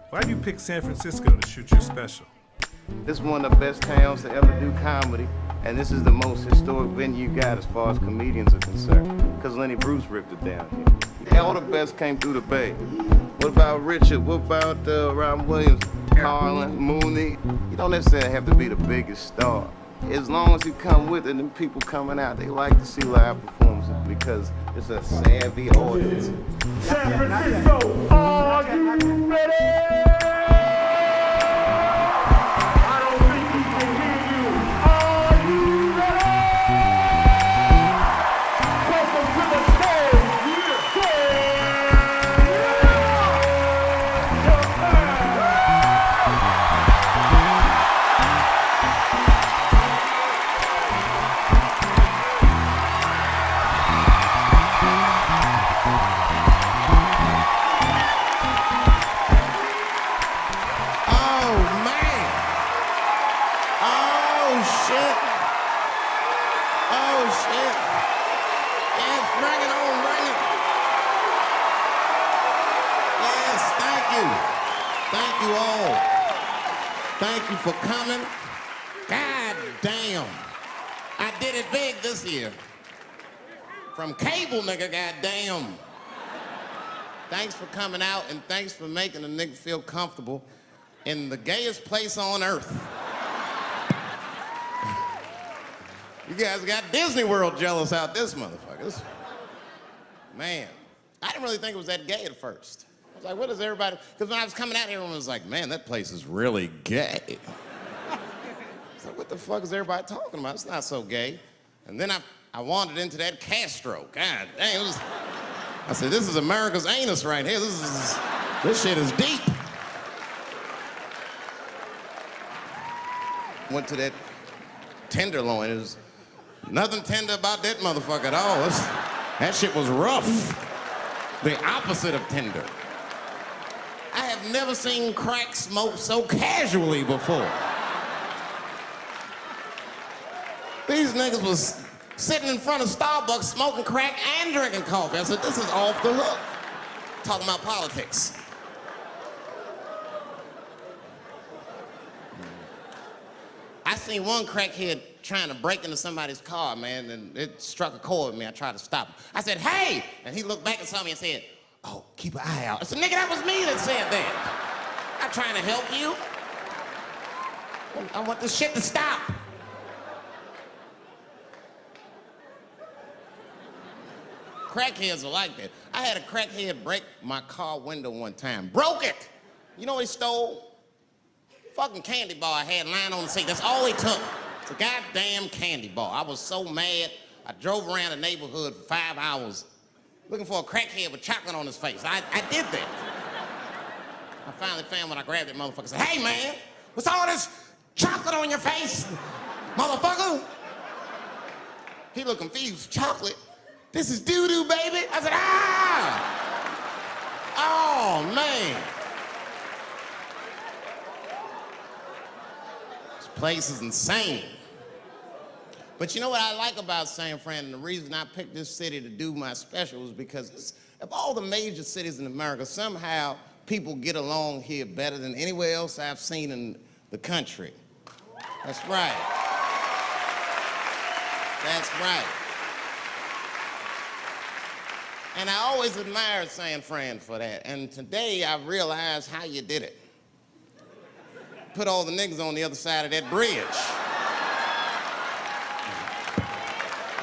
Why do you pick San Francisco to shoot your special? This is one of the best towns to ever do comedy, and this is the most historic venue you got as far as comedians are concerned, because Lenny Bruce ripped it down here. All the best came through the Bay. What about Richard? What about Robin Williams, Carlin, Mooney? You don't necessarily have to be the biggest star. As long as you come with it, and people coming out, they like to see live performances because it's a savvy audience. San Francisco, are you ready? I don't think we can hear you. Are you ready? Welcome to the stage. Thank you all. Thank you for coming. God damn. I did it big this year. From cable, nigga, goddamn. Thanks for coming out, and thanks for making a nigga feel comfortable in the gayest place on earth. You guys got Disney World jealous out this motherfucker. Man, I didn't really think it was that gay at first. I was like, what is everybody? Because when I was coming out here, everyone was like, man, that place is really gay. I was like, what the fuck is everybody talking about? It's not so gay. And then I wandered into that Castro. God dang, I said, this is America's anus right here. This shit is deep. Went to that Tenderloin. It was nothing tender about that motherfucker at all. That shit was rough. The opposite of tender. I have never seen crack smoked so casually before. These niggas was sitting in front of Starbucks smoking crack and drinking coffee. I said, this is off the hook. Talking about politics. I seen one crackhead trying to break into somebody's car, man, and it struck a chord with me. I tried to stop him. I said, hey! And he looked back and saw me and said, oh, keep an eye out. I said, nigga, that was me that said that. I'm trying to help you. I want this shit to stop. Crackheads are like that. I had a crackhead break my car window one time. Broke it! You know what he stole? Fucking candy bar I had lying on the seat. That's all he took. It's a goddamn candy bar. I was so mad. I drove around the neighborhood for 5 hours looking for a crackhead with chocolate on his face. I did that. I finally found when I grabbed that motherfucker and said, hey man, what's all this chocolate on your face, motherfucker? He looked confused. Chocolate? This is doo-doo, baby. I said, ah! Oh, man. This place is insane. But you know what I like about San Fran, and the reason I picked this city to do my special is because of all the major cities in America, somehow people get along here better than anywhere else I've seen in the country. That's right. That's right. And I always admired San Fran for that. And today I realized how you did it. Put all the niggas on the other side of that bridge.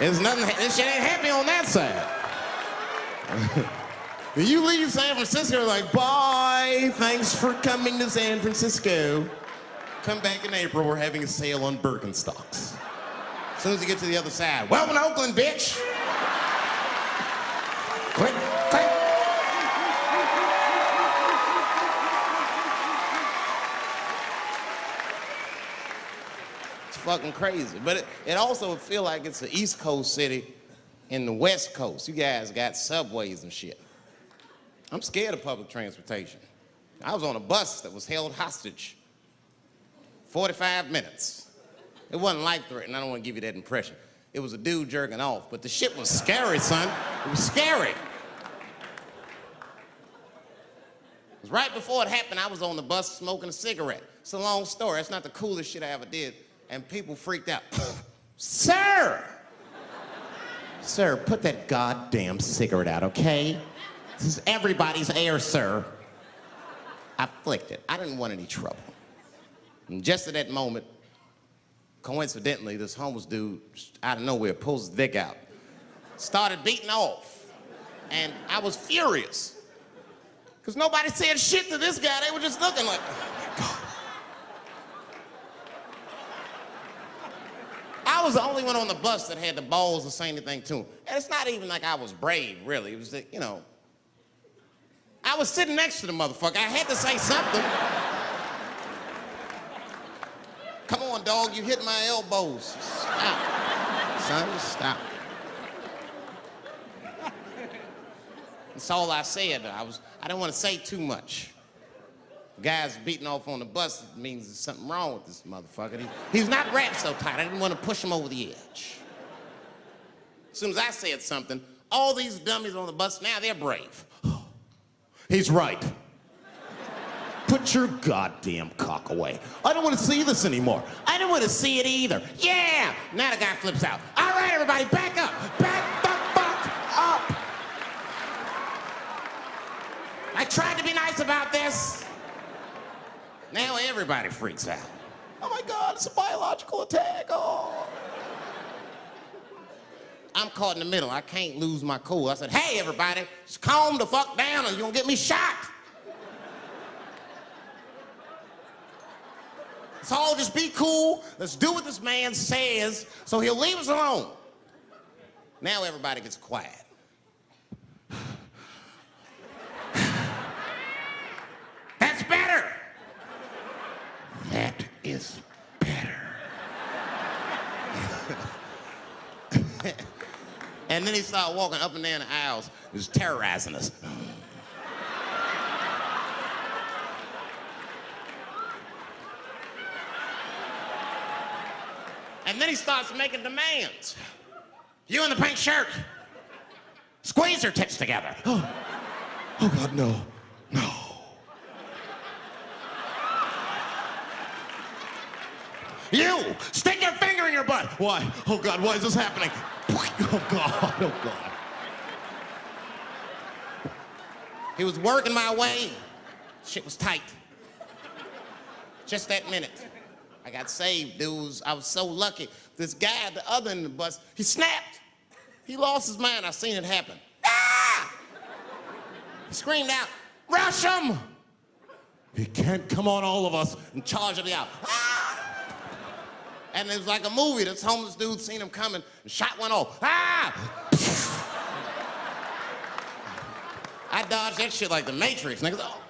There's nothing, this shit ain't happy on that side. You leave San Francisco like, bye, thanks for coming to San Francisco. Come back in April, we're having a sale on Birkenstocks. As soon as you get to the other side, welcome to Oakland, bitch. Click, click. It's fucking crazy. But it also feel like it's an East Coast city in the West Coast. You guys got subways and shit. I'm scared of public transportation. I was on a bus that was held hostage 45 minutes. It wasn't life-threatening. I don't want to give you that impression. It was a dude jerking off, but the shit was scary, son. It was scary. 'Cause right before it happened, I was on the bus smoking a cigarette. It's a long story. It's not the coolest shit I ever did. And people freaked out. Sir! Sir, put that goddamn cigarette out, okay? This is everybody's air, sir. I flicked it. I didn't want any trouble. And just at that moment, coincidentally, this homeless dude, out of nowhere, pulls his dick out. Started beating off. And I was furious. Because nobody said shit to this guy. They were just looking like, oh my God. I was the only one on the bus that had the balls to say anything to him. And it's not even like I was brave, really. It was that, you know, I was sitting next to the motherfucker. I had to say something. Come on, dog, you hit my elbows. Stop. Son, stop. That's all I said. I didn't want to say too much. The guy's beating off on the bus. It means there's something wrong with this motherfucker. He's not wrapped so tight. I didn't want to push him over the edge. As soon as I said something, all these dummies on the bus, now they're brave. He's right. Put your goddamn cock away. I don't want to see this anymore. I don't want to see it either. Yeah! Now the guy flips out. All right, everybody, back up. Back the fuck up. I tried to be nice about this. Now everybody freaks out. Oh my God, it's a biological attack. Oh. I'm caught in the middle. I can't lose my cool. I said, hey, everybody, just calm the fuck down or you're gonna get me shot. Let's all just be cool. Let's do what this man says so he'll leave us alone. Now everybody gets quiet. That's better. That is better. And then he started walking up and down the aisles, just terrorizing us. And then he starts making demands. You in the pink shirt, squeeze your tits together. Oh God, no, no. You, stick your finger in your butt. Why? Oh God, why is this happening? Oh God, oh God. He was working my way. Shit was tight. Just that minute. I got saved, dudes. I was so lucky. This guy at the other end of the bus, he snapped. He lost his mind. I seen it happen. Ah! He screamed out, rush him! He can't come on all of us and charge it out. Ah! And it was like a movie. This homeless dude seen him coming and shot one off. Ah! I dodged that shit like the Matrix. Niggas, oh.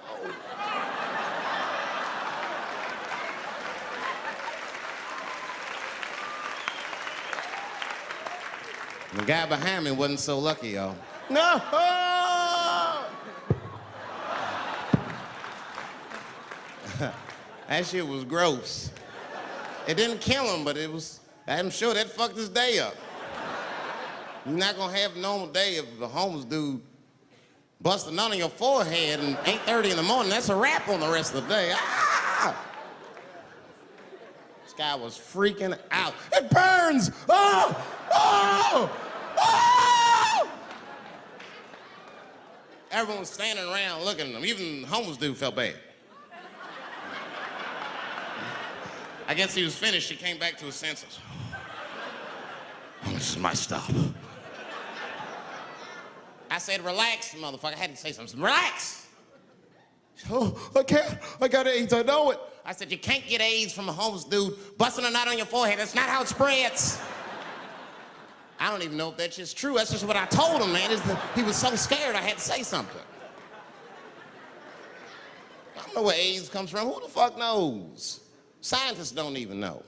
The guy behind me wasn't so lucky, y'all. No! That shit was gross. It didn't kill him, but I'm sure that fucked his day up. You're not gonna have a normal day if the homeless dude busts a nut on your forehead and 8:30 in the morning. That's a wrap on the rest of the day. Ah! This guy was freaking out. It burns! Oh! Oh! Oh! Everyone was standing around looking at him. Even the homeless dude felt bad. I guess he was finished. He came back to his senses. Oh, this is my stop. I said, relax, motherfucker. I had to say something. Relax. Oh, I can't. I got AIDS. I know it. I said, you can't get AIDS from a homeless dude busting a nut on your forehead. That's not how it spreads. I don't even know if that shit's true. That's just what I told him, man. He was so scared I had to say something. I don't know where AIDS comes from. Who the fuck knows? Scientists don't even know.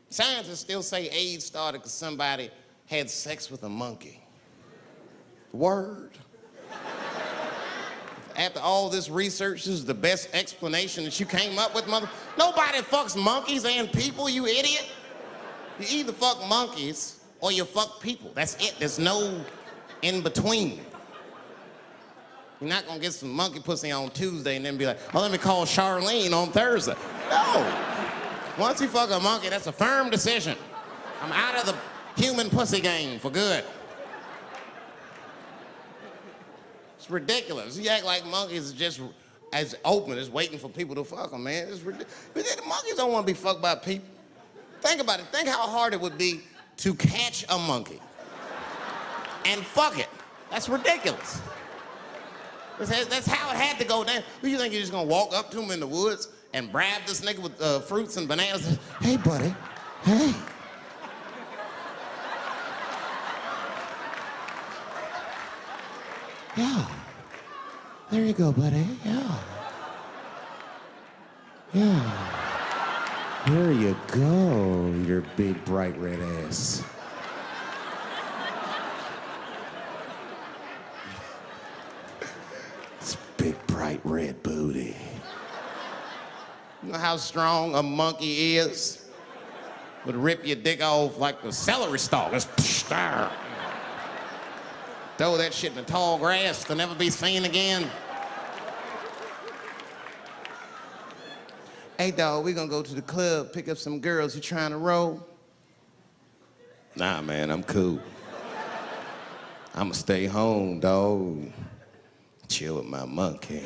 Scientists still say AIDS started because somebody had sex with a monkey. Word. After all this research, this is the best explanation that you came up with, mother. Nobody fucks monkeys and people, you idiot. You either fuck monkeys or you fuck people. That's it. There's no in between. You're not gonna get some monkey pussy on Tuesday and then be like, oh, let me call Charlene on Thursday. No. Once you fuck a monkey, that's a firm decision. I'm out of the human pussy game for good. It's ridiculous. You act like monkeys are just as open as waiting for people to fuck them, man. It's ridiculous. But the monkeys don't want to be fucked by people. Think about it. Think how hard it would be to catch a monkey and fuck it. That's ridiculous. That's how it had to go down. Who you think you're just gonna walk up to him in the woods and bribe this nigga with fruits and bananas? Hey, buddy. Hey. Yeah. There you go, buddy. Yeah. Yeah. Here you go, your big, bright red ass. It's big, bright red booty. You know how strong a monkey is? Would rip your dick off like the celery stalk. Throw that shit in the tall grass to never be seen again. Hey, dog, we gonna go to the club, pick up some girls. You trying to roll? Nah, man, I'm cool. I'ma stay home, dog. Chill with my monkey.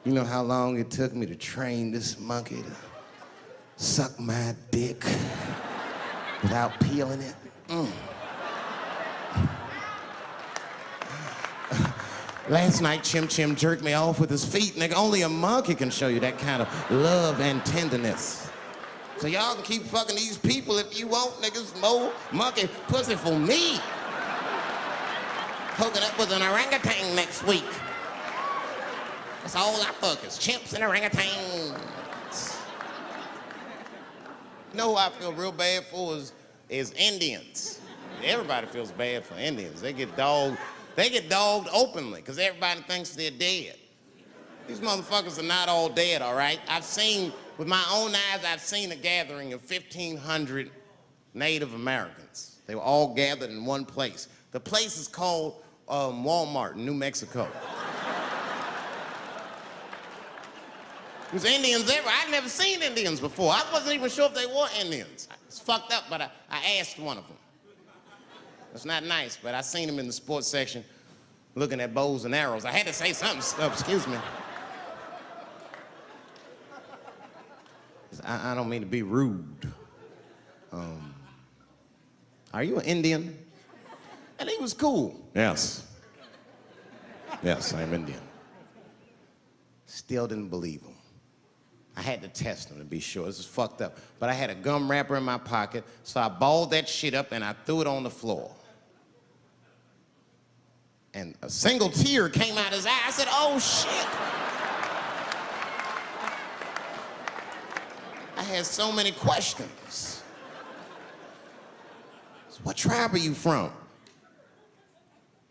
You know how long it took me to train this monkey to suck my dick without peeling it? Last night, Chim Chim jerked me off with his feet. Nigga, only a monkey can show you that kind of love and tenderness. So y'all can keep fucking these people if you want, niggas. More monkey pussy for me. Hooking up with an orangutan next week. That's all I fuck is chimps and orangutans. You know who I feel real bad for is Indians. Everybody feels bad for Indians. They get dogged openly because everybody thinks they're dead. These motherfuckers are not all dead, all right? With my own eyes, I've seen a gathering of 1,500 Native Americans. They were all gathered in one place. The place is called Walmart in New Mexico. There's Indians everywhere. I'd never seen Indians before. I wasn't even sure if they were Indians. It's fucked up, but I asked one of them. It's not nice, but I seen him in the sports section looking at bows and arrows. I had to say something. Excuse me. I don't mean to be rude. Are you an Indian? And he was cool. Yes. Yes, I'm Indian. Still didn't believe him. I had to test him to be sure. This is fucked up. But I had a gum wrapper in my pocket, so I balled that shit up and I threw it on the floor. And a single tear came out his eye. I said, oh, shit. I had so many questions. So what tribe are you from?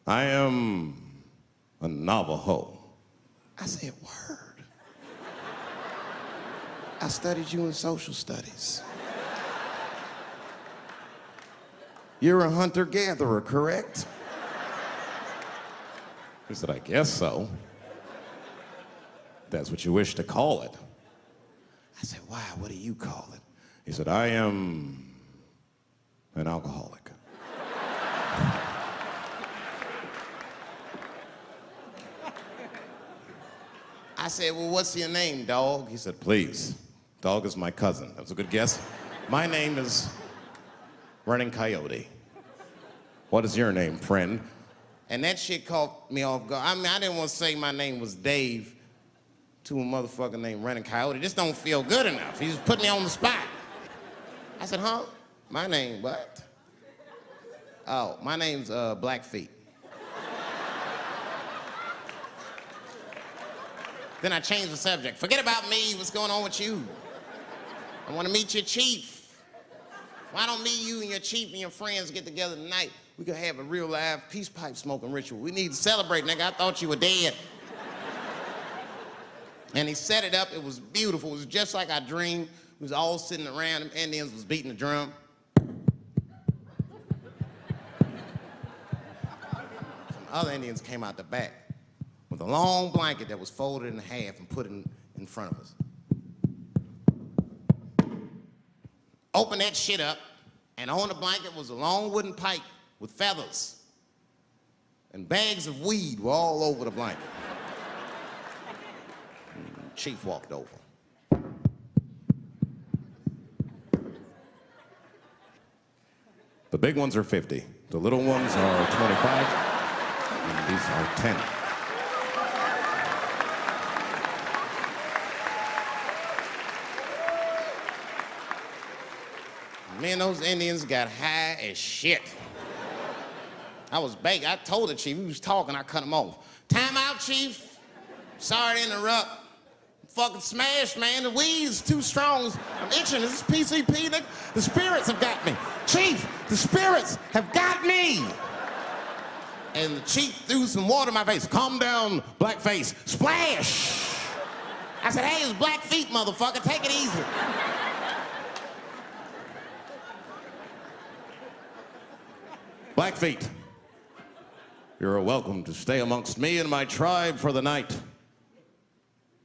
I am a Navajo. I said, word. I studied you in social studies. You're a hunter-gatherer, correct? He said, I guess so. That's what you wish to call it. I said, why? What do you call it? He said, I am an alcoholic. I said, well, what's your name, dog? He said, please. Dog is my cousin. That was a good guess. My name is Running Coyote. What is your name, friend? And that shit caught me off guard. I mean, I didn't want to say my name was Dave to a motherfucker named Running Coyote. This don't feel good enough. He just put me on the spot. I said, huh? My name, what? Oh, my name's Blackfeet. Then I changed the subject. Forget about me, what's going on with you? I want to meet your chief. Why don't me, you, and your chief and your friends get together tonight? We could have a real live peace pipe smoking ritual. We need to celebrate, nigga. I thought you were dead. And he set it up. It was beautiful. It was just like I dreamed. We was all sitting around. Them Indians was beating the drum. Other Indians came out the back with a long blanket that was folded in half and put in front of us. Open that shit up, and on the blanket was a long wooden pipe with feathers. And bags of weed were all over the blanket. Chief walked over. The big ones are 50. The little ones are 25. And these are 10. Me and those Indians got high as shit. I was begging. I told the chief, he was talking, I cut him off. Time out, chief. Sorry to interrupt. I'm fucking smashed, man. The weed's too strong. I'm itching. This is PCP. The spirits have got me. Chief, the spirits have got me. And the chief threw some water in my face. Calm down, blackface. Splash. I said, hey, it's Blackfeet, motherfucker. Take it easy. Blackfeet, you're welcome to stay amongst me and my tribe for the night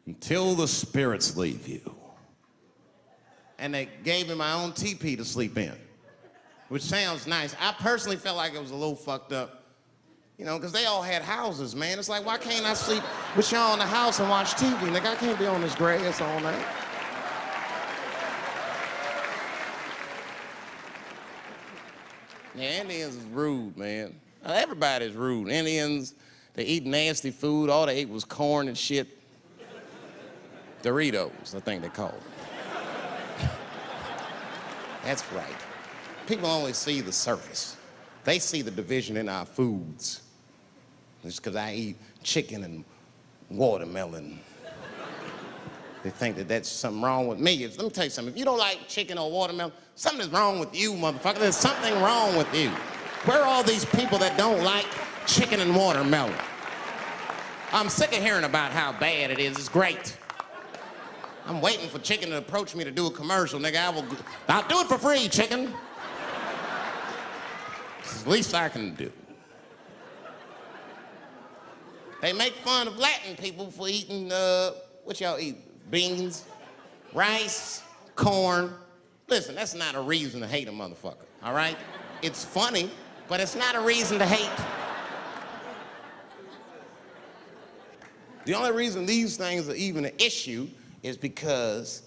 until the spirits leave you. And they gave me my own teepee to sleep in, which sounds nice. I personally felt like it was a little fucked up, you know, because they all had houses, man. It's like, why can't I sleep with y'all in the house and watch TV? Nigga, I can't be on this grass all night. Yeah, Indians is rude, man. Everybody's rude. Indians, they eat nasty food. All they ate was corn and shit. Doritos, I think they call it. That's right. People only see the surface. They see the division in our foods. Just because I eat chicken and watermelon. They think that that's something wrong with me. Let me tell you something. If you don't like chicken or watermelon, something is wrong with you, motherfucker. There's something wrong with you. Where are all these people that don't like chicken and watermelon? I'm sick of hearing about how bad it is. It's great. I'm waiting for chicken to approach me to do a commercial, nigga. I'll do it for free, chicken. It's the least I can do. They make fun of Latin people for eating, what y'all eat? Beans, rice, corn. Listen, that's not a reason to hate a motherfucker, all right? It's funny, but it's not a reason to hate. The only reason these things are even an issue is because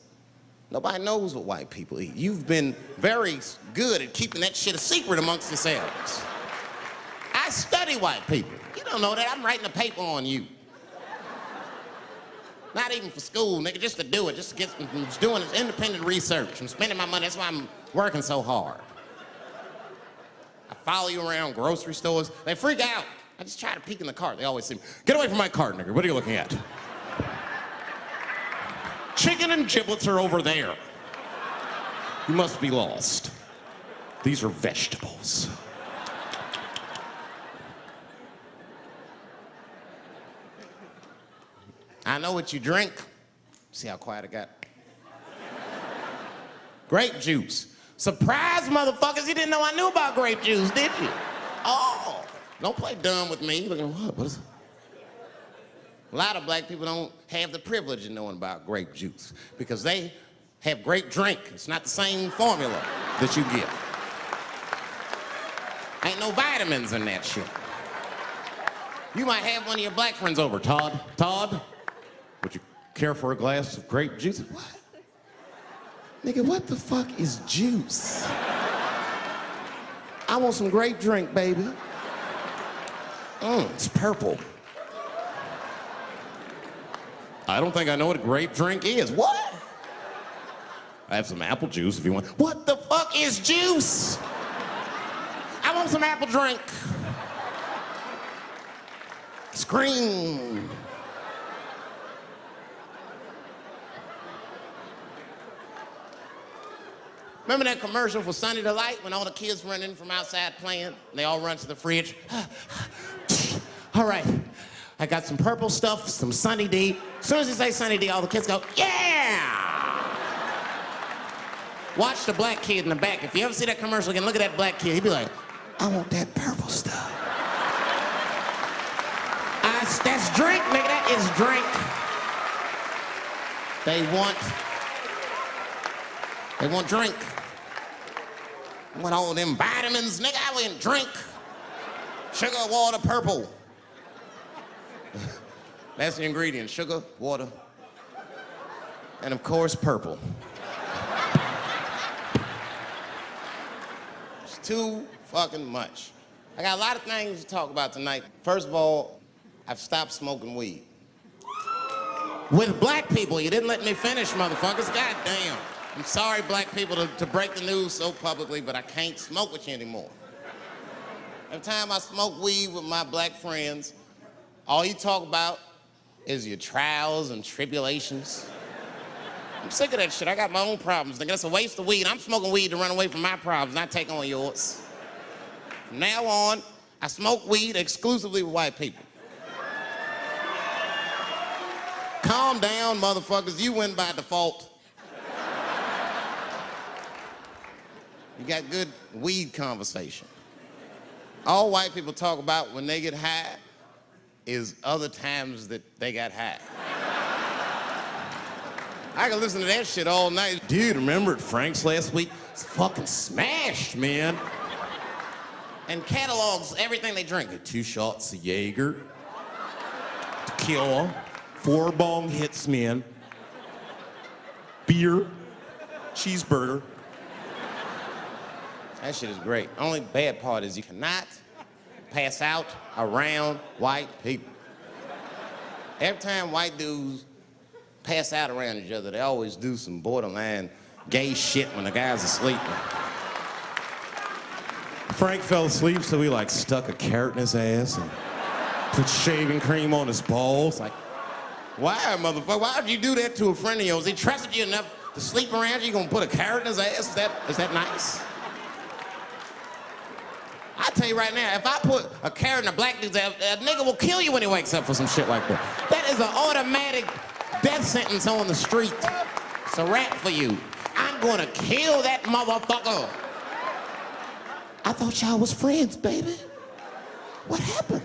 nobody knows what white people eat. You've been very good at keeping that shit a secret amongst yourselves. I study white people. You don't know that. I'm writing a paper on you. Not even for school, nigga, just to do it, just to get, I'm just doing this independent research. I'm spending my money, that's why I'm working so hard. I follow you around grocery stores. They freak out. I just try to peek in the cart. They always say, get away from my cart, nigga. What are you looking at? Chicken and giblets are over there. You must be lost. These are vegetables. I know what you drink. See how quiet it got? Grape juice. Surprise, motherfuckers, you didn't know I knew about grape juice, did you? Oh, don't play dumb with me. Look at what is it? A lot of black people don't have the privilege of knowing about grape juice because they have grape drink. It's not the same formula that you get. Ain't no vitamins in that shit. You might have one of your black friends over, Todd. Todd, would you care for a glass of grape juice? What? Nigga, what the fuck is juice? I want some grape drink, baby. It's purple. I don't think I know what a grape drink is. What? I have some apple juice if you want. What the fuck is juice? I want some apple drink. Scream. Remember that commercial for Sunny Delight when all the kids run in from outside playing? They all run to the fridge. All right, I got some purple stuff, some Sunny D. As soon as you say Sunny D, all the kids go, yeah! Watch the black kid in the back. If you ever see that commercial again, look at that black kid. He'd be like, I want that purple stuff. That's drink, nigga. That is drink. They want drink. I want all them vitamins, nigga. I want drink. Sugar, water, purple. That's the ingredient. Sugar, water, and of course, purple. It's too fucking much. I got a lot of things to talk about tonight. First of all, I've stopped smoking weed. With black people, you didn't let me finish, motherfuckers. God damn. I'm sorry, black people, to break the news so publicly, but I can't smoke with you anymore. Every time I smoke weed with my black friends, all you talk about is your trials and tribulations. I'm sick of that shit. I got my own problems. Nigga, that's a waste of weed. I'm smoking weed to run away from my problems, not take on yours. From now on, I smoke weed exclusively with white people. Calm down, motherfuckers. You win by default. You got good weed conversation. All white people talk about when they get high is other times that they got high. I can listen to that shit all night. Dude, remember at Frank's last week? It's fucking smashed, man. And catalogs everything they drink. 2 shots of Jaeger, tequila, 4 bong hits, man, beer, cheeseburger. That shit is great. Only bad part is you cannot pass out around white people. Every time white dudes pass out around each other, they always do some borderline gay shit when the guy's asleep. Frank fell asleep, so he stuck a carrot in his ass and put shaving cream on his balls. Why, motherfucker? Why would you do that to a friend of yours? He trusted you enough to sleep around you, you gonna put a carrot in his ass? Is that nice? I tell you right now, if I put a carrot in a black dude's ass, a nigga will kill you when he wakes up for some shit like that. That is an automatic death sentence on the street. It's a rap for you. I'm gonna kill that motherfucker. I thought y'all was friends, baby. What happened?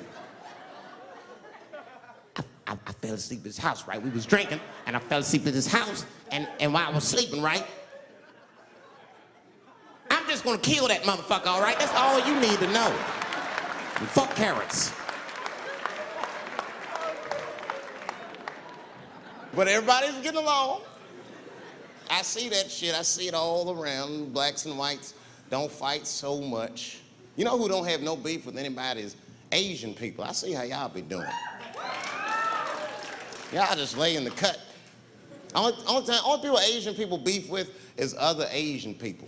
I fell asleep at his house, right? We was drinking, and I fell asleep at his house, and while I was sleeping, right? I'm just gonna kill that motherfucker, all right? That's all you need to know. And fuck carrots. But everybody's getting along. I see that shit. I see it all around. Blacks and whites don't fight so much. You know who don't have no beef with anybody is Asian people. I see how y'all be doing. Y'all just lay in the cut. Only people Asian people beef with is other Asian people.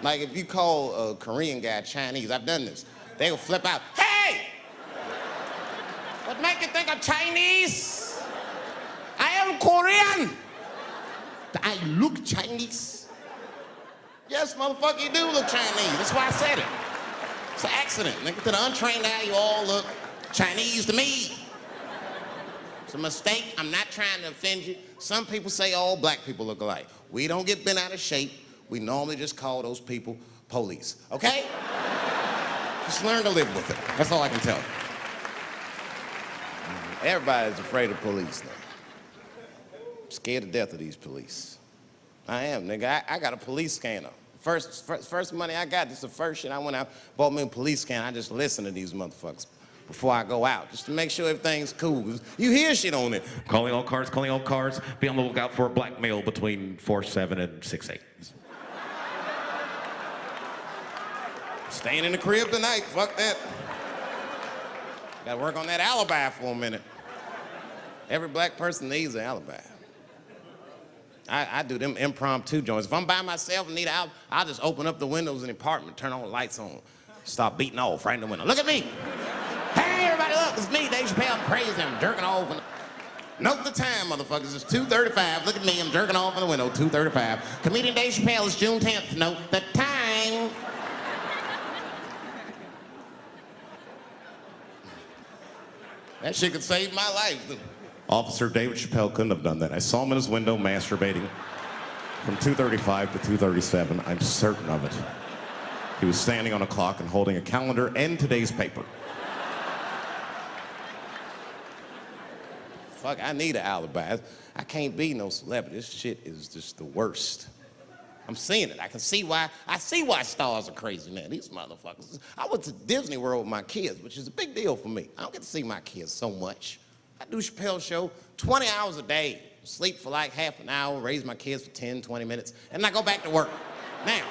Like if you call a Korean guy Chinese, I've done this. They will flip out, hey! What make you think I'm Chinese? I am Korean. I look Chinese. Yes, motherfucker, you do look Chinese. That's why I said it. It's an accident. Nigga, to the untrained eye, you all look Chinese to me. It's a mistake. I'm not trying to offend you. Some people say all black people look alike. We don't get bent out of shape. We normally just call those people police, okay? Just learn to live with it. That's all I can tell you. Everybody's afraid of police now. I'm scared to death of these police. I am, nigga. I got a police scanner. First money I got, this is the first shit I went out, bought me a police scanner. I just listen to these motherfuckers before I go out, just to make sure everything's cool. You hear shit on it. Calling all cars, be on the lookout for a black male between 4'7" and 6'8". Staying in the crib tonight, fuck that. Gotta work on that alibi for a minute. Every black person needs an alibi. I do them impromptu joints. If I'm by myself and need an alibi, I'll just open up the windows in the apartment, turn all the lights on, start beating off right in the window. Look at me. Hey, everybody, look, it's me, Dave Chappelle. I'm crazy, I'm jerking off. Note the time, motherfuckers, it's 2:35. Look at me, I'm jerking off in the window, 2:35. Comedian Dave Chappelle, it's June 10th. Note the time. That shit could save my life. Officer David Chappelle couldn't have done that. I saw him in his window masturbating from 2:35 to 2:37. I'm certain of it. He was standing on a clock and holding a calendar and today's paper. fuck, I need an alibi. I can't be no celebrity. This shit is just the worst. I'm seeing it. I see why stars are crazy now. These motherfuckers. I went to Disney World with my kids, which is a big deal for me. I don't get to see my kids so much. I do Chappelle show 20 hours a day, sleep for like half an hour, raise my kids for 10, 20 minutes, and then I go back to work. Now,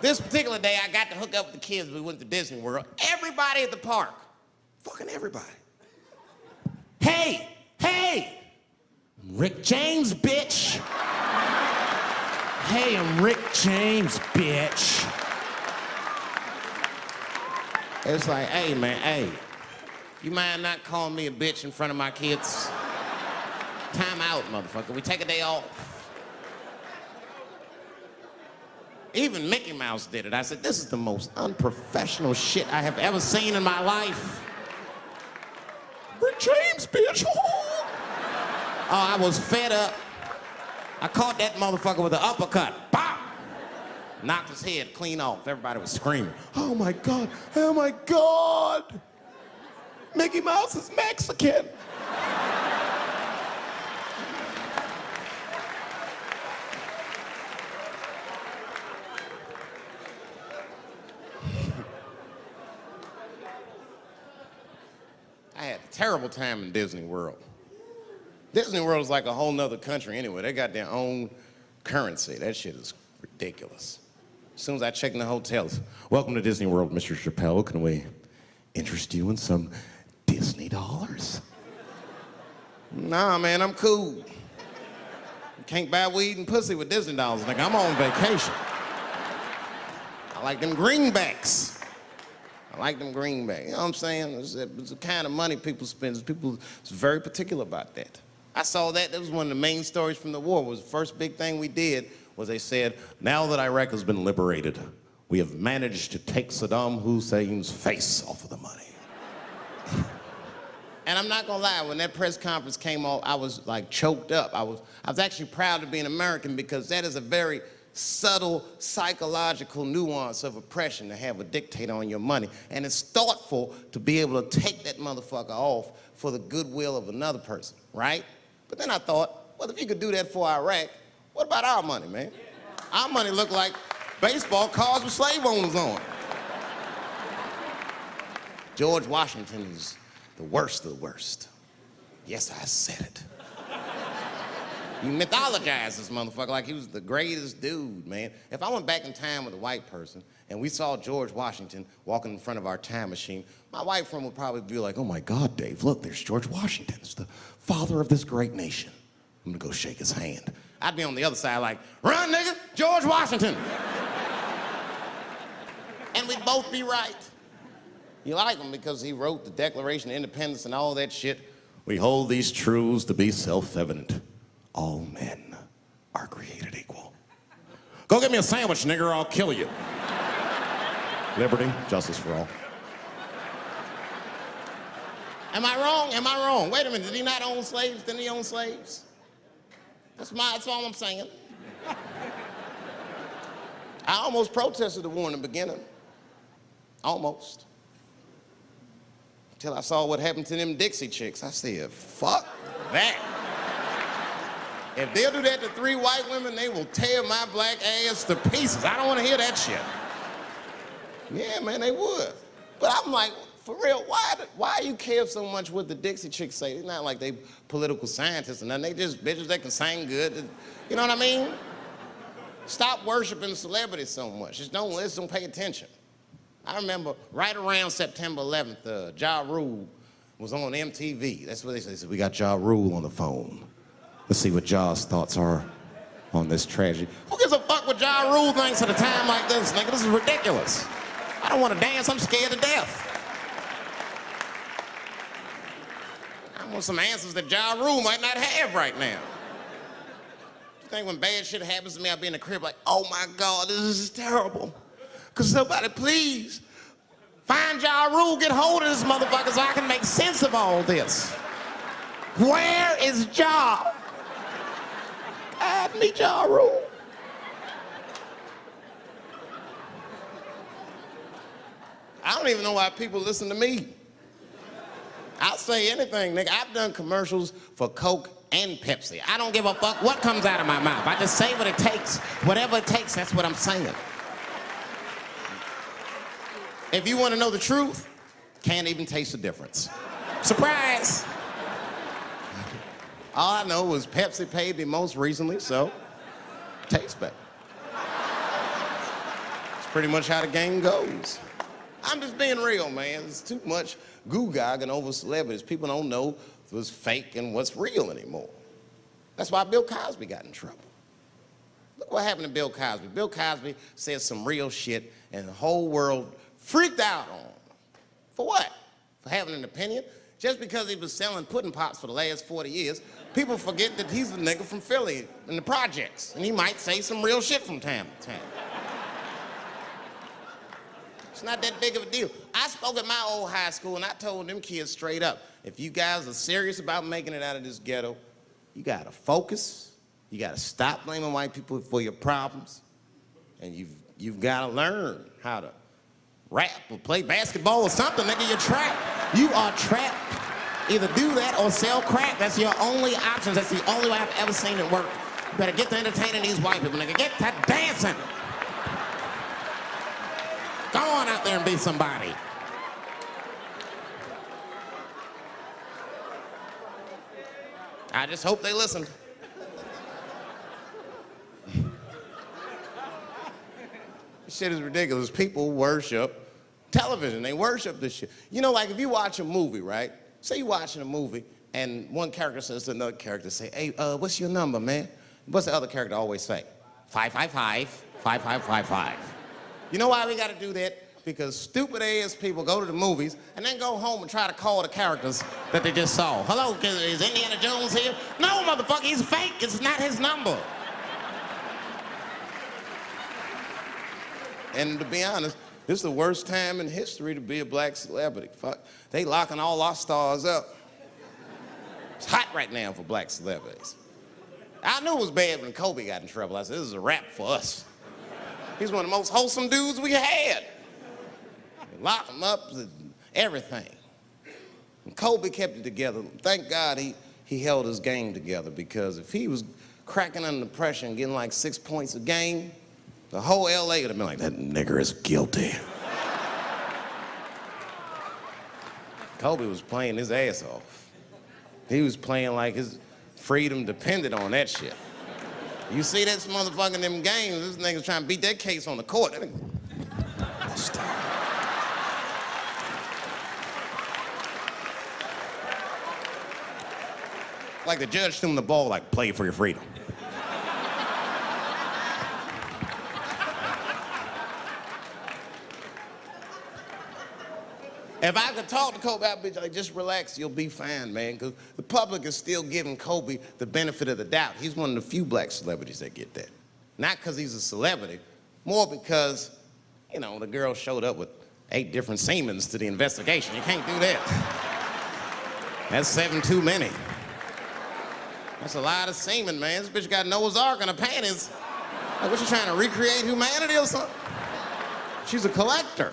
this particular day, I got to hook up with the kids. We went to Disney World. Everybody at the park, fucking everybody. Hey, Rick James, bitch. Hey, I'm Rick James, bitch. It's like, hey, man, hey, you mind not calling me a bitch in front of my kids? Time out, motherfucker. We take a day off. Even Mickey Mouse did it. I said, this is the most unprofessional shit I have ever seen in my life. Rick James, bitch. Oh, I was fed up. I caught that motherfucker with an uppercut. Bop! Knocked his head clean off. Everybody was screaming. Oh my God, oh my God. Mickey Mouse is Mexican. I had a terrible time in Disney World. Disney World is like a whole nother country anyway. They got their own currency. That shit is ridiculous. As soon as I check in the hotels, welcome to Disney World, Mr. Chappelle. Can we interest you in some Disney dollars? Nah, man, I'm cool. You can't buy weed and pussy with Disney dollars. Like, I'm on vacation. I like them greenbacks. I like them greenbacks. You know what I'm saying? It's the kind of money people spend. People is very particular about that. I saw that. That was one of the main stories from the war. Was the first big thing we did was they said, now that Iraq has been liberated, we have managed to take Saddam Hussein's face off of the money. And I'm not gonna lie, when that press conference came off, I was like choked up. I was actually proud to be an American because that is a very subtle psychological nuance of oppression to have a dictator on your money. And it's thoughtful to be able to take that motherfucker off for the goodwill of another person, right? But then I thought, well, if you could do that for Iraq, what about our money, man? Our money looked like baseball cards with slave owners on. George Washington is the worst of the worst. Yes, I said it. You mythologize this motherfucker like he was the greatest dude, man. If I went back in time with a white person and we saw George Washington walking in front of our time machine, my white friend would probably be like, oh my God, Dave, look, there's George Washington. It's the father of this great nation. I'm gonna go shake his hand. I'd be on the other side like, run, nigga, George Washington. And we'd both be right. You like him because he wrote the Declaration of Independence and all that shit. We hold these truths to be self-evident. All men are created equal. Go get me a sandwich, nigger, or I'll kill you. Liberty, justice for all. Am I wrong? Am I wrong? Wait a minute, did he not own slaves? Didn't he own slaves? That's all I'm saying. I almost protested the war in the beginning. Almost. Until I saw what happened to them Dixie chicks. I said, fuck that. If they'll do that to 3 white women, they will tear my black ass to pieces. I don't want to hear that shit. Yeah, man, they would. But I'm like, for real, why you care so much what the Dixie chicks say? It's not like they political scientists or nothing. They just bitches that can sing good. You know what I mean? Stop worshiping celebrities so much. Just don't listen, don't pay attention. I remember right around September 11th, Ja Rule was on MTV. That's what they said. They said, we got Ja Rule on the phone. Let's see what Ja's thoughts are on this tragedy. Who gives a fuck what Ja Rule thinks at a time like this, nigga? This is ridiculous. I don't want to dance, I'm scared to death. I want some answers that Ja Rule might not have right now. You think when bad shit happens to me, I'll be in the crib like, oh my God, this is terrible. Could somebody please find Ja Rule, get hold of this motherfucker so I can make sense of all this. Where is Ja? Guide me, Ja Rule. I don't even know why people listen to me. I'll say anything, nigga. I've done commercials for Coke and Pepsi. I don't give a fuck what comes out of my mouth. I just say what it takes. Whatever it takes, that's what I'm saying. If you want to know the truth, can't even taste the difference. Surprise! All I know was Pepsi paid me most recently, so tastes better. It's pretty much how the game goes. I'm just being real, man. There's too much goo-gagging over celebrities. People don't know what's fake and what's real anymore. That's why Bill Cosby got in trouble. Look what happened to Bill Cosby. Bill Cosby said some real shit, and the whole world freaked out on him. For what? For having an opinion? Just because he was selling pudding pops for the last 40 years, people forget that he's a nigga from Philly in the projects, and he might say some real shit from time to time. It's not that big of a deal. I spoke at my old high school, and I told them kids straight up, if you guys are serious about making it out of this ghetto, you gotta focus, you gotta stop blaming white people for your problems, and you've gotta learn how to rap or play basketball or something, nigga. You're trapped. You are trapped. Either do that or sell crack. That's your only options. That's the only way I've ever seen it work. You better get to entertaining these white people, nigga. Get to dancing. Go on out there and be somebody. I just hope they listened. This shit is ridiculous. People worship television. They worship this shit. You know, like if you watch a movie, right? Say you're watching a movie and one character says to another character, say, hey, what's your number, man? What's the other character always say? 555, 5555. You know why we gotta do that? Because stupid ass people go to the movies and then go home and try to call the characters that they just saw. Hello, is Indiana Jones here? No, motherfucker, he's fake. It's not his number. And to be honest, this is the worst time in history to be a black celebrity. Fuck, they locking all our stars up. It's hot right now for black celebrities. I knew it was bad when Kobe got in trouble. I said, this is a wrap for us. He's one of the most wholesome dudes we had. They locked him up, everything. And Kobe kept it together. Thank God he held his game together, because if he was cracking under pressure and getting like 6 points a game, the whole LA would have been like, that nigger is guilty. Kobe was playing his ass off. He was playing like his freedom depended on that shit. You see this motherfucker in them games, this nigga's trying to beat that case on the court. That nigga, stop. Like the judge threw him the ball, like, play for your freedom. If I could talk to Kobe, I'd be like, just relax, you'll be fine, man. Because the public is still giving Kobe the benefit of the doubt. He's one of the few black celebrities that get that. Not because he's a celebrity, more because, you know, the girl showed up with 8 different semens to the investigation. You can't do that. That's 7 too many. That's a lot of semen, man. This bitch got Noah's Ark in her panties. Like, what, you trying to recreate humanity or something? She's a collector.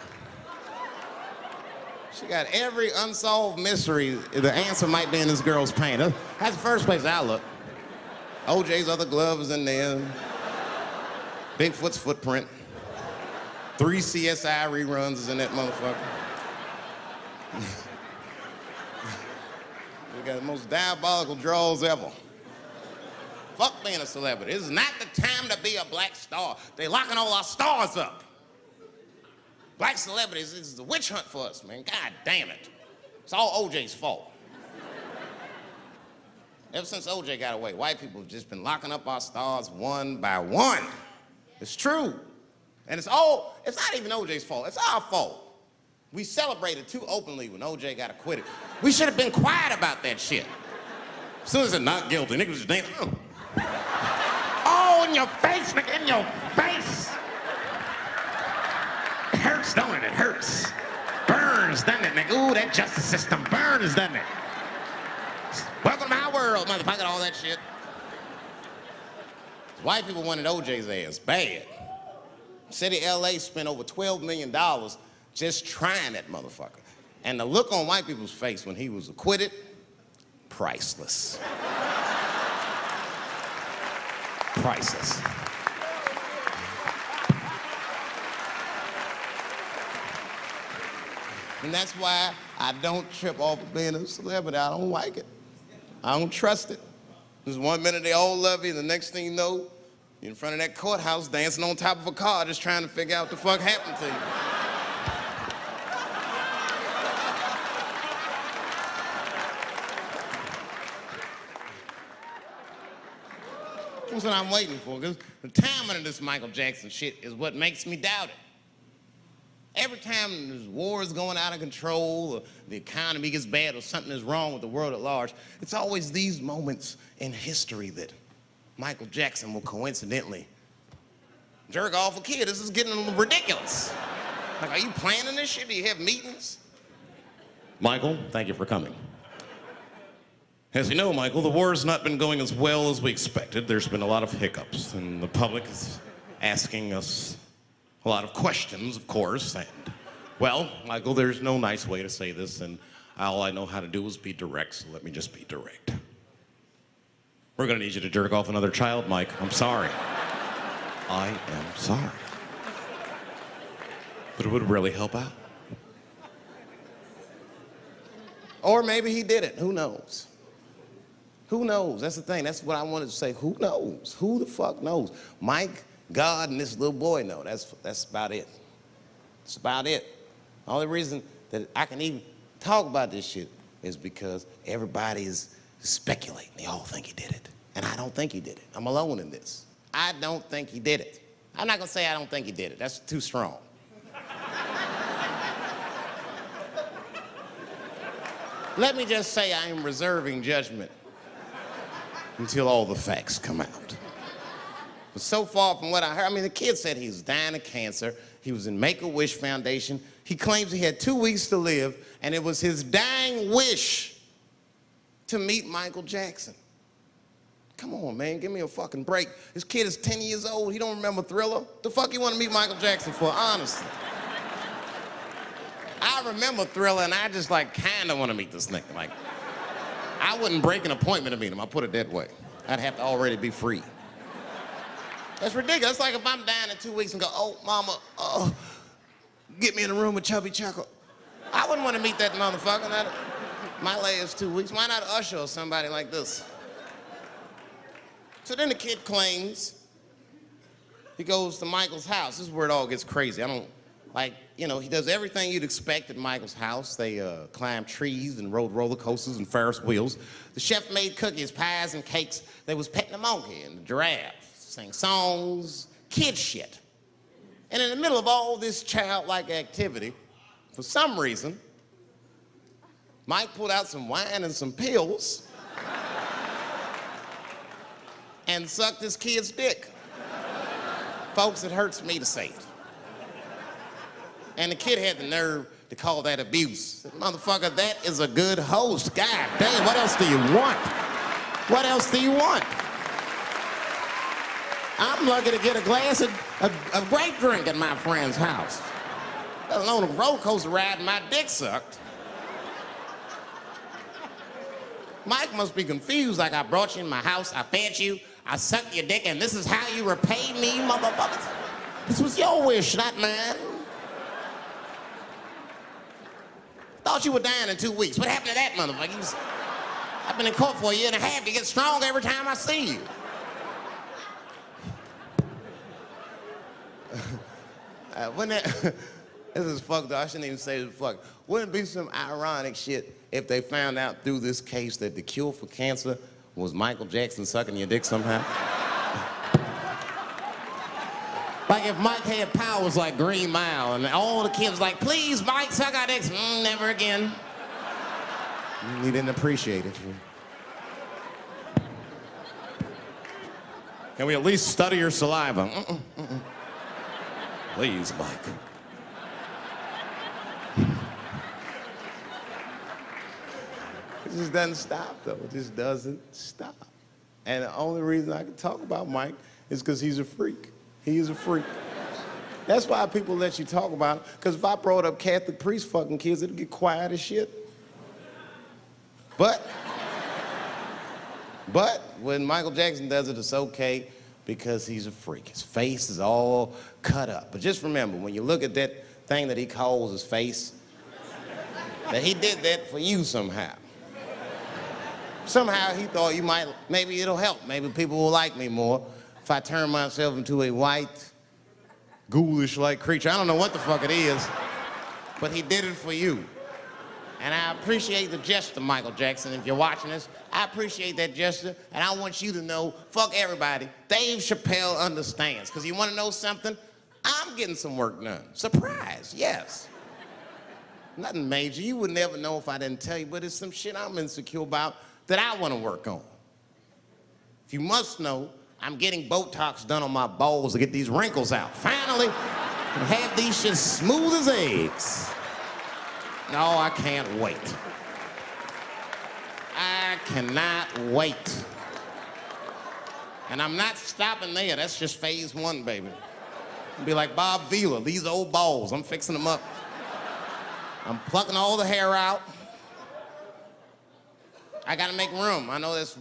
She got every unsolved mystery. The answer might be in this girl's paint. That's the first place I look. OJ's other glove is in there. Bigfoot's footprint. 3 CSI reruns is in that motherfucker. We got the most diabolical draws ever. Fuck being a celebrity. This is not the time to be a black star. They locking all our stars up. Black celebrities, this is a witch hunt for us, man. God damn it. It's all OJ's fault. Ever since OJ got away, white people have just been locking up our stars one by one. It's true. And it's not even OJ's fault, it's our fault. We celebrated too openly when OJ got acquitted. We should have been quiet about that shit. As soon as it's not guilty, niggas just damn. Oh, in your face, nigga, in your face. It hurts, don't it? It hurts. Burns, doesn't it, nigga? Ooh, that justice system burns, doesn't it? Welcome to my world, motherfucker, all that shit. White people wanted OJ's ass bad. City of LA spent over $12 million just trying that motherfucker. And the look on white people's face when he was acquitted, priceless. Priceless. And that's why I don't trip off of being a celebrity. I don't like it. I don't trust it. Just 1 minute they all love you, and the next thing you know, you're in front of that courthouse dancing on top of a car just trying to figure out what the fuck happened to you. That's what I'm waiting for, because the timing of this Michael Jackson shit is what makes me doubt it. Every time this war is going out of control, or the economy gets bad, or something is wrong with the world at large, it's always these moments in history that Michael Jackson will coincidentally jerk off a kid. This is getting a little ridiculous. Like, are you planning this shit? Do you have meetings? Michael, thank you for coming. As you know, Michael, the war has not been going as well as we expected. There's been a lot of hiccups, and the public is asking us a lot of questions, of course. And, well, Michael, there's no nice way to say this, and all I know how to do is be direct, so let me just be direct. We're gonna need you to jerk off another child, Mike. I'm sorry. I am sorry. But it would really help out. Or maybe he did it. Who knows? Who knows? That's the thing. That's what I wanted to say. Who knows? Who the fuck knows? Mike, God, and this little boy know. That's about it. That's about it. The only reason that I can even talk about this shit is because everybody is speculating. They all think he did it. And I don't think he did it. I'm alone in this. I don't think he did it. I'm not gonna say I don't think he did it. That's too strong. Let me just say I am reserving judgment until all the facts come out. But so far from what I heard, I mean, the kid said he was dying of cancer. He was in Make-A-Wish Foundation. He claims he had 2 weeks to live, and it was his dying wish to meet Michael Jackson. Come on, man, give me a fucking break. This kid is 10 years old. He don't remember Thriller. The fuck you want to meet Michael Jackson for, honestly? I remember Thriller, and I just, like, kind of want to meet this nigga. Like, I wouldn't break an appointment to meet him. I'll put it that way. I'd have to already be free. That's ridiculous. It's like if I'm dying in 2 weeks and go, oh, mama, get me in a room with Chubby Chuckle. I wouldn't want to meet that motherfucker. My last 2 weeks. Why not Usher or somebody like this? So then the kid claims he goes to Michael's house. This is where it all gets crazy. I don't, like, you know, he does everything you'd expect at Michael's house. They climb trees and rode roller coasters and Ferris wheels. The chef made cookies, pies, and cakes. They was petting a monkey and a giraffe, sang songs, kid shit. And in the middle of all this childlike activity, for some reason, Mike pulled out some wine and some pills and sucked his kid's dick. Folks, it hurts me to say it. And the kid had the nerve to call that abuse. Motherfucker, that is a good host. God damn, what else do you want? What else do you want? I'm lucky to get a glass of grape drink at my friend's house. Let alone a roller coaster ride and my dick sucked. Mike must be confused, like I brought you in my house, I fed you, I sucked your dick, and this is how you repay me, motherfuckers? This was your wish, not mine. Thought you were dying in 2 weeks. What happened to that motherfucker? I've been in court for a year and a half. You get stronger every time I see you. This is fucked up. I shouldn't even say this fuck. Wouldn't it be some ironic shit if they found out through this case that the cure for cancer was Michael Jackson sucking your dick somehow? Like if Mike had powers like Green Mile and all the kids like, please, Mike, suck our dicks. Never again. He didn't appreciate it. Can we at least study your saliva? Please, Mike. It just doesn't stop, though. It just doesn't stop. And the only reason I can talk about Mike is because he's a freak. He is a freak. That's why people let you talk about it. Because if I brought up Catholic priest fucking kids, it'd get quiet as shit. But when Michael Jackson does it, it's okay because he's a freak. His face is all cut up. But just remember, when you look at that thing that he calls his face, that he did that for you somehow. Somehow he thought you might, maybe it'll help. Maybe people will like me more if I turn myself into a white, ghoulish-like creature. I don't know what the fuck it is, but he did it for you. And I appreciate the gesture, Michael Jackson. If you're watching this, I appreciate that gesture, and I want you to know, fuck everybody, Dave Chappelle understands. Because you want to know something? I'm getting some work done. Surprise, yes. Nothing major. You would never know if I didn't tell you, but it's some shit I'm insecure about that I want to work on. If you must know, I'm getting Botox done on my balls to get these wrinkles out. Finally, and have these shit smooth as eggs. No, I can't wait. I cannot wait. And I'm not stopping there. That's just phase one, baby. It'll be like Bob Vila, these old balls. I'm fixing them up. I'm plucking all the hair out. I gotta make room. I know this.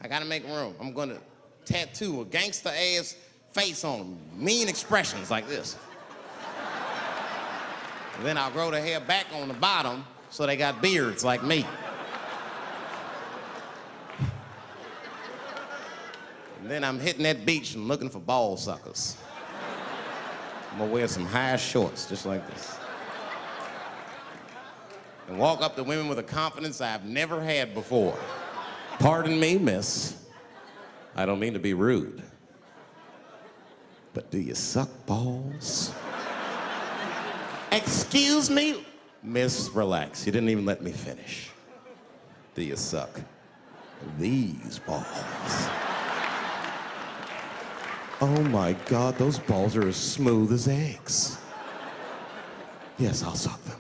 I gotta make room. I'm gonna tattoo a gangster ass face on them. Mean expressions like this. And then I'll grow the hair back on the bottom so they got beards like me. And then I'm hitting that beach and looking for ball suckers. I'm gonna wear some high shorts just like this. And walk up to women with a confidence I've never had before. Pardon me, miss. I don't mean to be rude. But do you suck balls? Excuse me? Miss, relax. You didn't even let me finish. Do you suck these balls? Oh my God, those balls are as smooth as eggs. Yes, I'll suck them.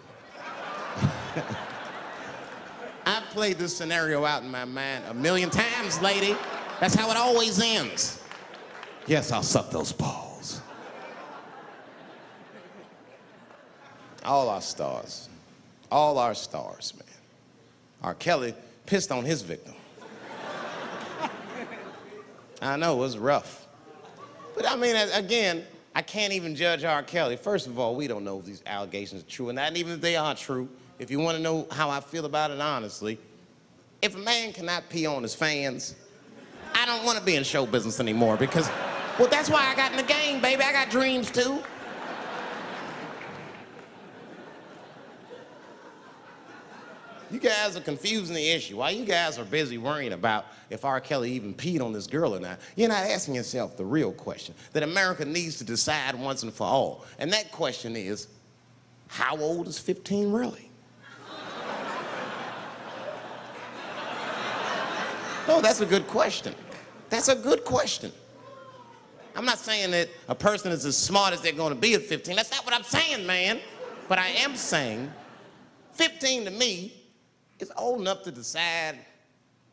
I've played this scenario out in my mind a million times, lady. That's how it always ends. Yes, I'll suck those balls. All our stars, man. R. Kelly pissed on his victim. I know, it was rough. But I mean, again, I can't even judge R. Kelly. First of all, we don't know if these allegations are true, and not even if they are true. If you want to know how I feel about it honestly, if a man cannot pee on his fans, I don't want to be in show business anymore because, well, that's why I got in the game, baby. I got dreams too. You guys are confusing the issue. While you guys are busy worrying about if R. Kelly even peed on this girl or not, you're not asking yourself the real question that America needs to decide once and for all. And that question is, how old is 15 really? No, that's a good question. That's a good question. I'm not saying that a person is as smart as they're going to be at 15. That's not what I'm saying, man. But I am saying 15 to me is old enough to decide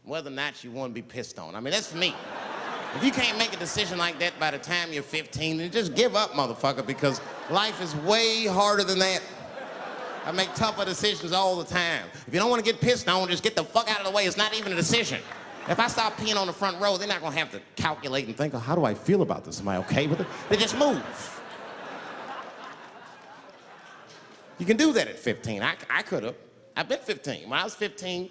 whether or not you want to be pissed on. I mean, that's me. If you can't make a decision like that by the time you're 15, then just give up, motherfucker, because life is way harder than that. I make tougher decisions all the time. If you don't want to get pissed on, just get the fuck out of the way. It's not even a decision. If I start peeing on the front row, they're not going to have to calculate and think, oh, how do I feel about this? Am I okay with it? They just move. You can do that at 15. I could have. I've been 15. When I was 15,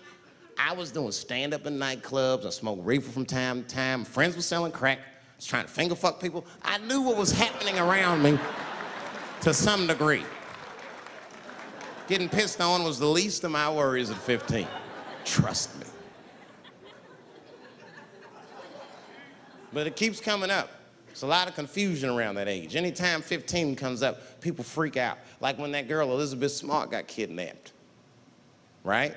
I was doing stand-up in nightclubs. I smoked reefer from time to time. Friends were selling crack. I was trying to finger fuck people. I knew what was happening around me to some degree. Getting pissed on was the least of my worries at 15. Trust me. But it keeps coming up. There's a lot of confusion around that age. Anytime 15 comes up, people freak out. Like when that girl, Elizabeth Smart, got kidnapped. Right?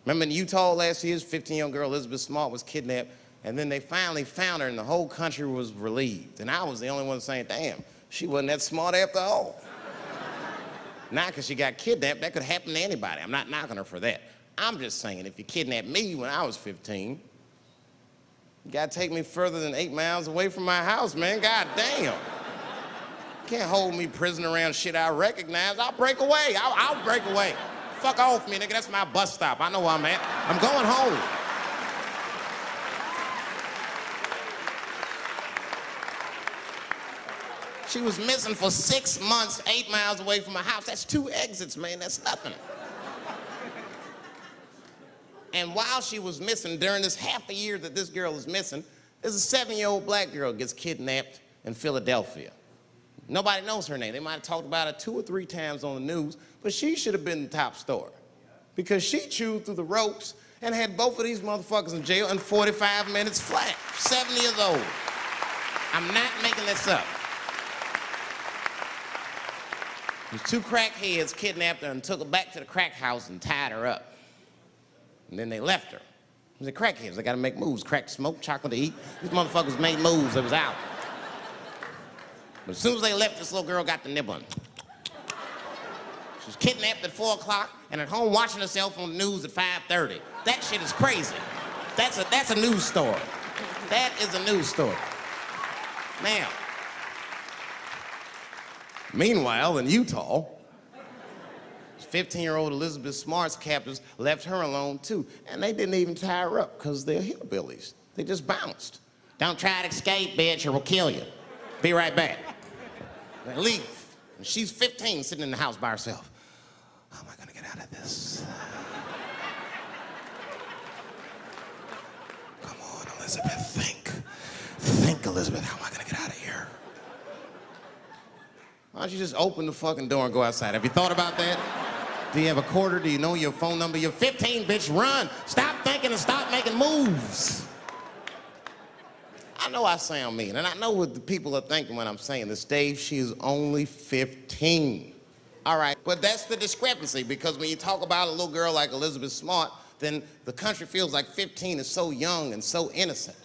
Remember in Utah last year, 15-year-old girl Elizabeth Smart was kidnapped, and then they finally found her, and the whole country was relieved. And I was the only one saying, damn, she wasn't that smart after all. Not because she got kidnapped. That could happen to anybody. I'm not knocking her for that. I'm just saying, if you kidnapped me when I was 15, you gotta take me further than 8 miles away from my house, man. God damn. Can't hold me prisoner around shit I recognize. I'll break away. I'll break away. Fuck off me, nigga. That's my bus stop. I know where I'm at. I'm going home. She was missing for 6 months, 8 miles away from my house. That's 2 exits, man. That's nothing. And while she was missing, during this half a year that this girl is missing, there's a 7-year-old black girl gets kidnapped in Philadelphia. Nobody knows her name. They might have talked about her 2 or 3 times on the news, but she should have been the top story because she chewed through the ropes and had both of these motherfuckers in jail in 45 minutes flat. 7 years old. I'm not making this up. These 2 crackheads kidnapped her and took her back to the crack house and tied her up. And then they left her. They said, crackheads, they gotta make moves. Crack to smoke, chocolate to eat. These motherfuckers made moves, it was out. But as soon as they left, this little girl got the nibbling. She was kidnapped at 4 o'clock and at home watching herself on the news at 5:30. That shit is crazy. That's a news story. That is a news story. Now, meanwhile, in Utah, 15-year-old Elizabeth Smart's captors left her alone too, and they didn't even tie her up because they're hillbillies. They just bounced. Don't try to escape, bitch, or we'll kill you. Be right back. They leave. And she's 15, sitting in the house by herself. How am I gonna get out of this? Come on, Elizabeth, think. Think, Elizabeth, how am I gonna get out of here? Why don't you just open the fucking door and go outside? Have you thought about that? Do you have a quarter? Do you know your phone number? You're 15, bitch, run. Stop thinking and stop making moves. I know I sound mean, and I know what the people are thinking when I'm saying this. Dave, she is only 15. All right, but that's the discrepancy, because when you talk about a little girl like Elizabeth Smart, then the country feels like 15 is so young and so innocent.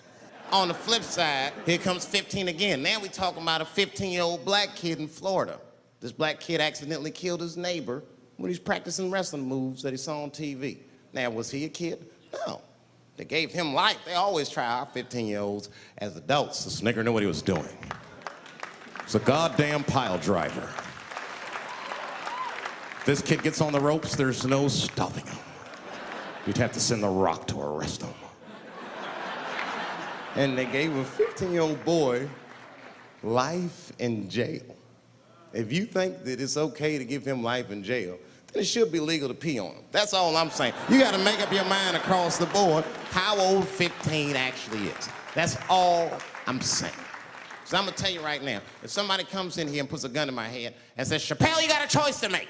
On the flip side, here comes 15 again. Now we talking about a 15-year-old black kid in Florida. This black kid accidentally killed his neighbor when he's practicing wrestling moves that he saw on TV. Now, was he a kid? No. They gave him life. They always try our 15-year-olds as adults. This nigger knew what he was doing. He's a goddamn pile driver. If this kid gets on the ropes, there's no stopping him. You'd have to send the Rock to arrest him. And they gave a 15-year-old boy life in jail. If you think that it's okay to give him life in jail, then it should be legal to pee on him. That's all I'm saying. You gotta make up your mind across the board how old 15 actually is. That's all I'm saying. So I'm gonna tell you right now, if somebody comes in here and puts a gun in my head and says, Chappelle, you got a choice to make.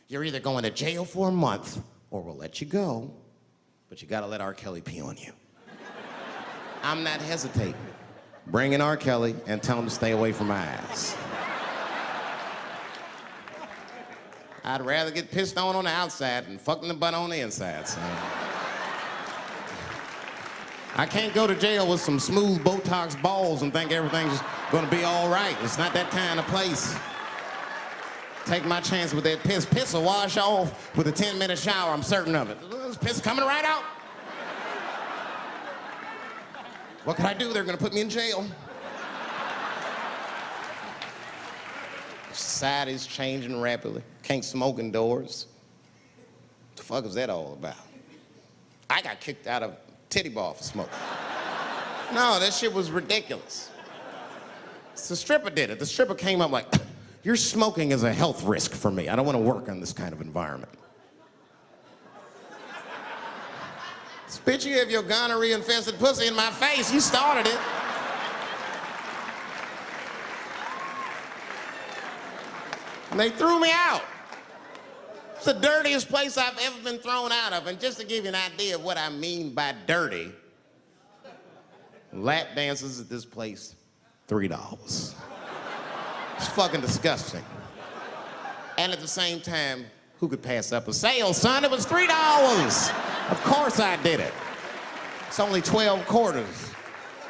You're either going to jail for a month or we'll let you go, but you gotta let R. Kelly pee on you. I'm not hesitating. Bring in R. Kelly and tell him to stay away from my ass. I'd rather get pissed on the outside than fucked in the butt on the inside, son. I can't go to jail with some smooth Botox balls and think everything's gonna be all right. It's not that kind of place. Take my chance with that piss. Piss will wash off with a 10-minute shower, I'm certain of it. This piss coming right out. What can I do? They're gonna put me in jail. Society's changing rapidly. Can't smoke indoors. What the fuck is that all about? I got kicked out of titty bar for smoking. No, that shit was ridiculous. The stripper did it. The stripper came up like, your smoking is a health risk for me. I don't want to work in this kind of environment. Bitch, you have your gonorrhea-infested pussy in my face. You started it. And they threw me out. It's the dirtiest place I've ever been thrown out of. And just to give you an idea of what I mean by dirty, lap dances at this place, $3. It's fucking disgusting. And at the same time, who could pass up a sale, son? It was $3. Of course I did it. It's only 12 quarters.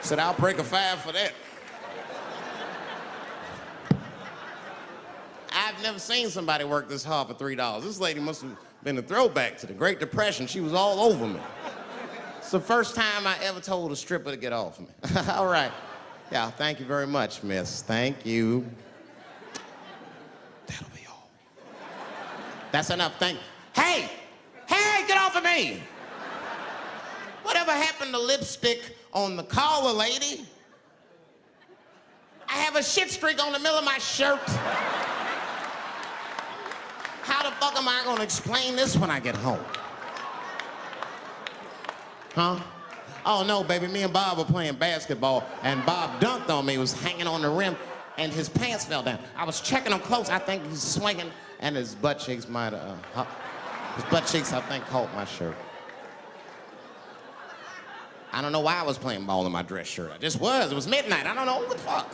Said, I'll break a 5 for that. I've never seen somebody work this hard for $3. This lady must have been a throwback to the Great Depression. She was all over me. It's the first time I ever told a stripper to get off me. All right. Yeah, thank you very much, miss. Thank you. That's enough. Hey, get off of me. Whatever happened to lipstick on the collar, lady? I have a shit streak on the middle of my shirt. How the fuck am I gonna explain this when I get home? Huh? Oh no, baby, me and Bob were playing basketball and Bob dunked on me, was hanging on the rim and his pants fell down. I was checking him close, I think he's swinging and his butt cheeks might have, his butt cheeks I think caught my shirt. I don't know why I was playing ball in my dress shirt. I just was, it was midnight, I don't know, what the fuck?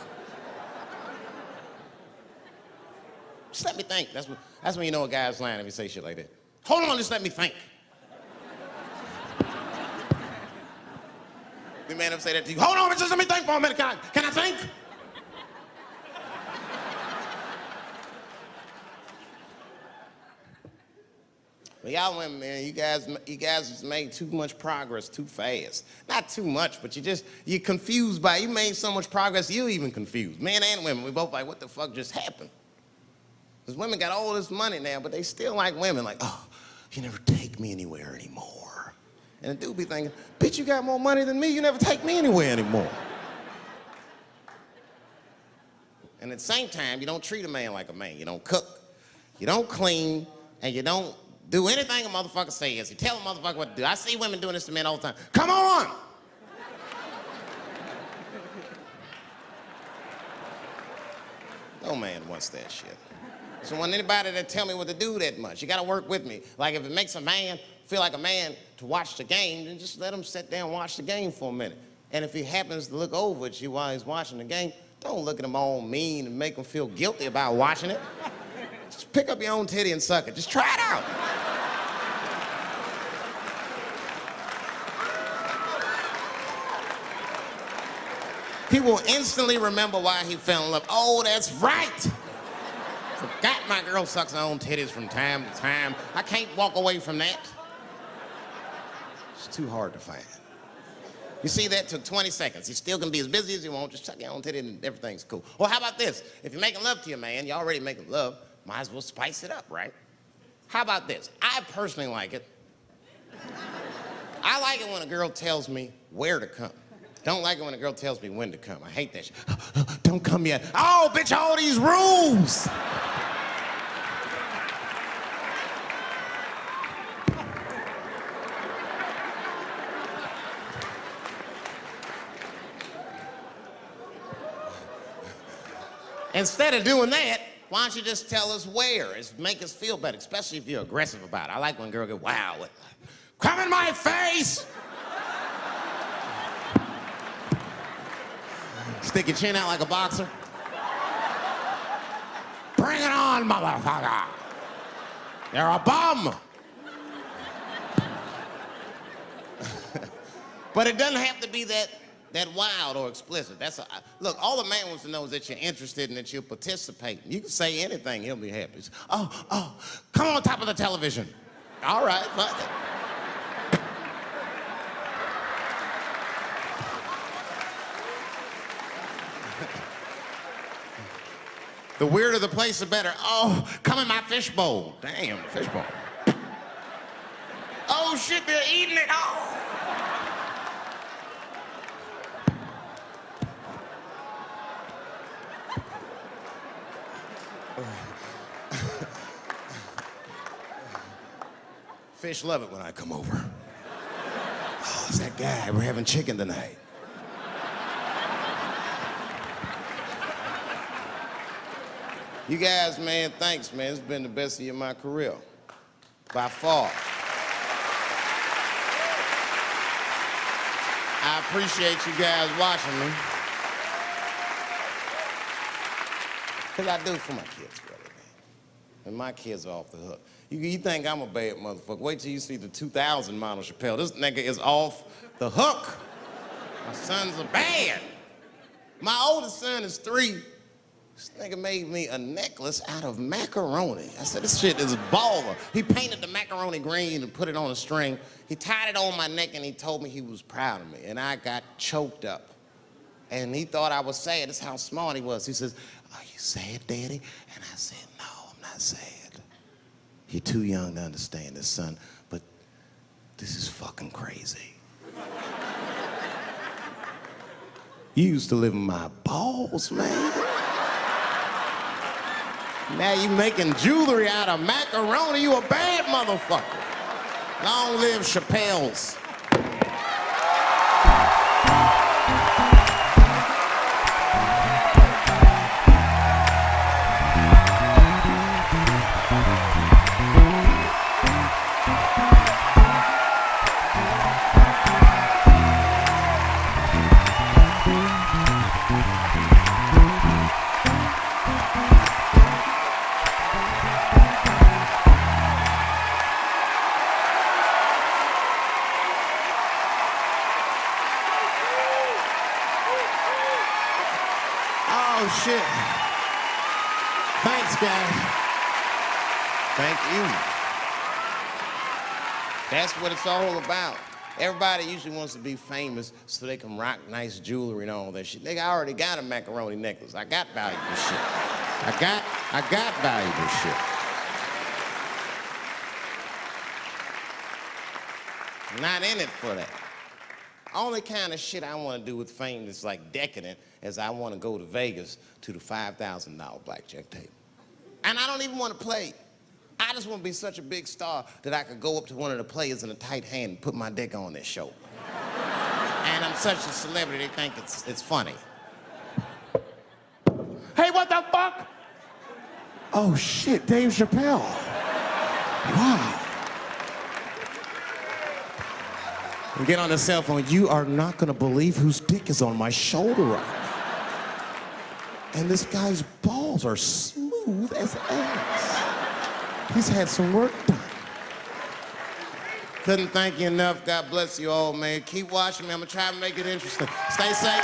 Just let me think. That's when you know a guy's lying if he say shit like that. Hold on, just let me think. The man ever say that to you? Hold on, just let me think for a minute. Can I think? Well, y'all women, man, you guys just made too much progress too fast. Not too much, but you're confused by it. You made so much progress, you're even confused. Men and women, we both like, what the fuck just happened? Because women got all this money now, but they still like women. Like, oh, you never take me anywhere anymore. And the dude be thinking, bitch, you got more money than me. You never take me anywhere anymore. And at the same time, you don't treat a man like a man. You don't cook, you don't clean, and you don't do anything a motherfucker says. You tell a motherfucker what to do. I see women doing this to men all the time. Come on! No man wants that shit. So I don't want anybody to tell me what to do that much. You gotta work with me. Like if it makes a man feel like a man to watch the game, then just let him sit down and watch the game for a minute. And if he happens to look over at you while he's watching the game, don't look at him all mean and make him feel guilty about watching it. Just pick up your own titty and suck it. Just try it out. He will instantly remember why he fell in love. Oh, that's right. Forgot my girl sucks her own titties from time to time. I can't walk away from that. It's too hard to find. You see, that took 20 seconds. You still can be as busy as you want, just suck your own titty and everything's cool. Well, how about this? If you're making love to your man, you're already making love, might as well spice it up, right? How about this? I personally like it. I like it when a girl tells me where to come. Don't like it when a girl tells me when to come. I hate that shit. Don't come yet. Oh, bitch, all these rules. Instead of doing that, why don't you just tell us where? It's make us feel better, especially if you're aggressive about it. I like when girls get wow. Come in my face! Stick your chin out like a boxer. Bring it on, motherfucker. You're a bum. But it doesn't have to be that wild or explicit. Look, all the man wants to know is that you're interested and that you're participating. You can say anything, he'll be happy. Oh, come on top of the television. All right, fuck it. The weirder the place, the better. Oh, come in my fishbowl. Damn, fishbowl. Oh shit, they're eating it. Oh. Fish love it when I come over. Oh, it's that guy. We're having chicken tonight. You guys, man, thanks, man. It's been the best year of my career. By far. I appreciate you guys watching me. Because I do it for my kids, brother, man. And my kids are off the hook. You think I'm a bad motherfucker. Wait till you see the 2000 model Chappelle. This nigga is off the hook. My sons are bad. My oldest son is 3. This nigga made me a necklace out of macaroni. I said, this shit is baller. He painted the macaroni green and put it on a string. He tied it on my neck and he told me he was proud of me. And I got choked up. And he thought I was sad. That's how smart he was. He says, are you sad, Daddy? And I said, no, I'm not sad. You're too young to understand this, son, but this is fucking crazy. You used to live in my balls, man. Now you making jewelry out of macaroni. You a bad motherfucker. Long live Chappelle's. Oh, shit. Thanks, guys. Thank you. That's what it's all about. Everybody usually wants to be famous so they can rock nice jewelry and all that shit. Nigga, I already got a macaroni necklace. I got valuable shit. I got valuable shit. I'm not in it for that. Only kind of shit I want to do with fame that's like decadent is I want to go to Vegas to the $5,000 blackjack table. And I don't even want to play. I just want to be such a big star that I could go up to one of the players in a tight hand and put my dick on their show. And I'm such a celebrity, they think it's funny. Hey, what the fuck? Oh shit, Dave Chappelle. Wow. And get on the cell phone. You are not gonna believe whose dick is on my shoulder right now. And this guy's balls are smooth as ass. He's had some work done. Couldn't thank you enough. God bless you all, man. Keep watching me. I'm gonna try to make it interesting. Stay safe.